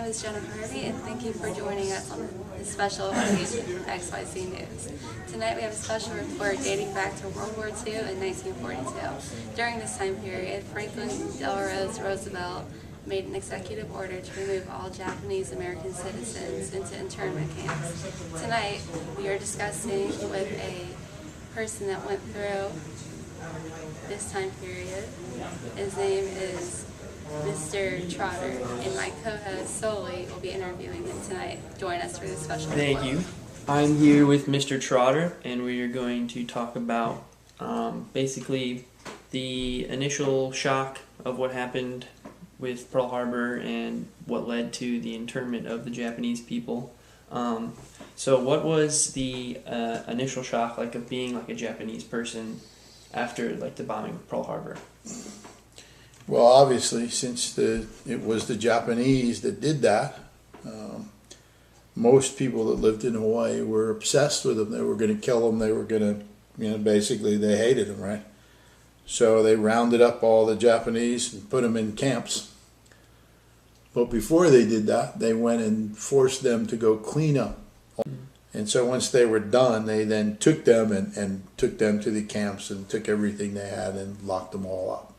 name is Jenna Harvey, and thank you for joining us on this special occasion from XYZ News. Tonight we have a special report dating back to World War II and 1942. During this time period, Franklin Delano Roosevelt made an executive order to remove all Japanese American citizens into internment camps. Tonight we are discussing with a person that went through this time period. His name is Mr. Trotter, and my co-host Sully will be interviewing him tonight. Join us for this special report. Thank you. I'm here with Mr. Trotter, and we are going to talk about basically the initial shock of what happened with Pearl Harbor and what led to the internment of the Japanese people. So what was the initial shock like of being like a Japanese person after like the bombing of Pearl Harbor? Well, obviously, since it was the Japanese that did that, most people that lived in Hawaii were obsessed with them. They were going to kill them. They were going to, basically they hated them, right? So they rounded up all the Japanese and put them in camps. But before they did that, they went and forced them to go clean up. And so once they were done, they then took them and took them to the camps and took everything they had and locked them all up.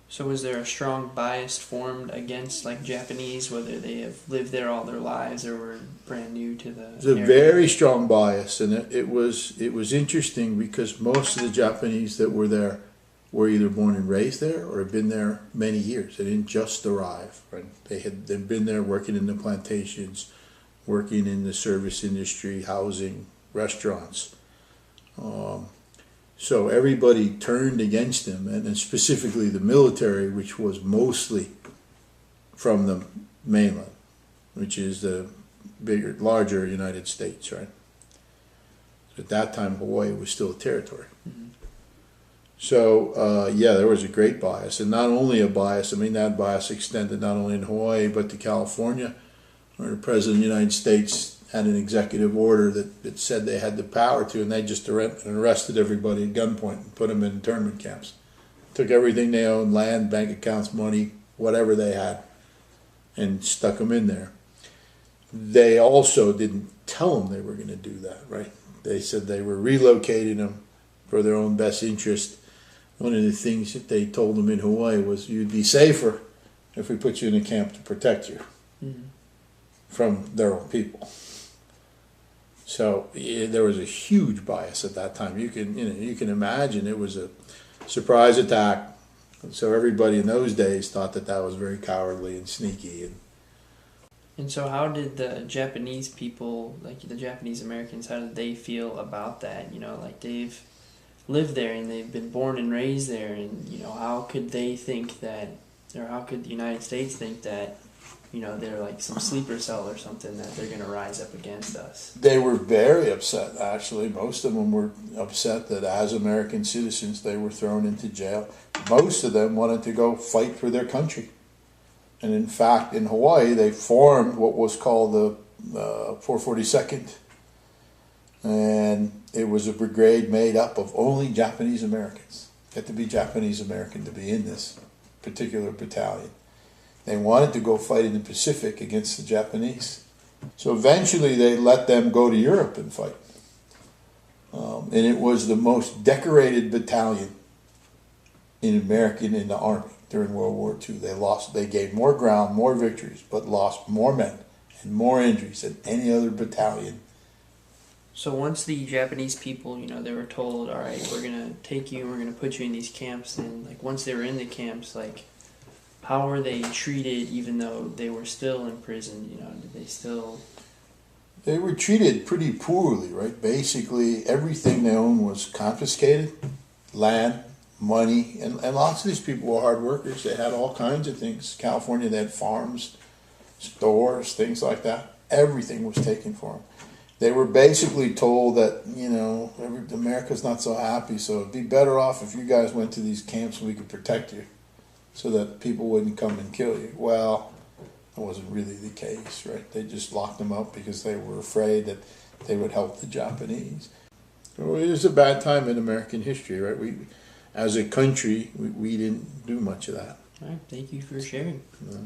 So was there a strong bias formed against like Japanese, whether they have lived there all their lives or were brand new to the There's a very strong bias, and it was interesting because most of the Japanese that were there were either born and raised there or had been there many years. They didn't just arrive. Right? They'd been there working in the plantations, working in the service industry, housing, restaurants. So everybody turned against him, and specifically the military, which was mostly from the mainland, which is the larger United States, right? So at that time, Hawaii was still a territory. Mm-hmm. So, there was a great bias, and not only a bias, that bias extended not only in Hawaii, but to California, where the President of the United States had an executive order that said they had the power to, and they just arrested everybody at gunpoint and put them in internment camps. Took everything they owned, land, bank accounts, money, whatever they had, and stuck them in there. They also didn't tell them they were going to do that, right? They said they were relocating them for their own best interest. One of the things that they told them in Hawaii was, you'd be safer if we put you in a camp to protect you from their own people. So there was a huge bias at that time. You can imagine it was a surprise attack. So everybody in those days thought that was very cowardly and sneaky. And so how did the Japanese people, like the Japanese Americans, how did they feel about that? Like they've lived there and they've been born and raised there, and how could they think that, or how could the United States think that they're like some sleeper cell or something that they're going to rise up against us? They were very upset, actually. Most of them were upset that as American citizens they were thrown into jail. Most of them wanted to go fight for their country. And in fact, in Hawaii, they formed what was called the 442nd. And it was a brigade made up of only Japanese Americans. You had to be Japanese American to be in this particular battalion. They wanted to go fight in the Pacific against the Japanese. So eventually they let them go to Europe and fight. And it was the most decorated battalion in the Army during World War II. They gained more ground, more victories, but lost more men and more injuries than any other battalion. So once the Japanese people, they were told, all right, we're going to take you and we're going to put you in these camps, and like once they were in the camps, like, how were they treated even though they were still in prison? Did they still... They were treated pretty poorly, right? Basically, everything they owned was confiscated. Land, money, and lots of these people were hard workers. They had all kinds of things. California, they had farms, stores, things like that. Everything was taken from them. They were basically told that, America's not so happy, so it'd be better off if you guys went to these camps and we could protect you, so that people wouldn't come and kill you. Well, that wasn't really the case, right? They just locked them up because they were afraid that they would help the Japanese. So it was a bad time in American history, right? As a country, we didn't do much of that. All right, thank you for sharing. Yeah.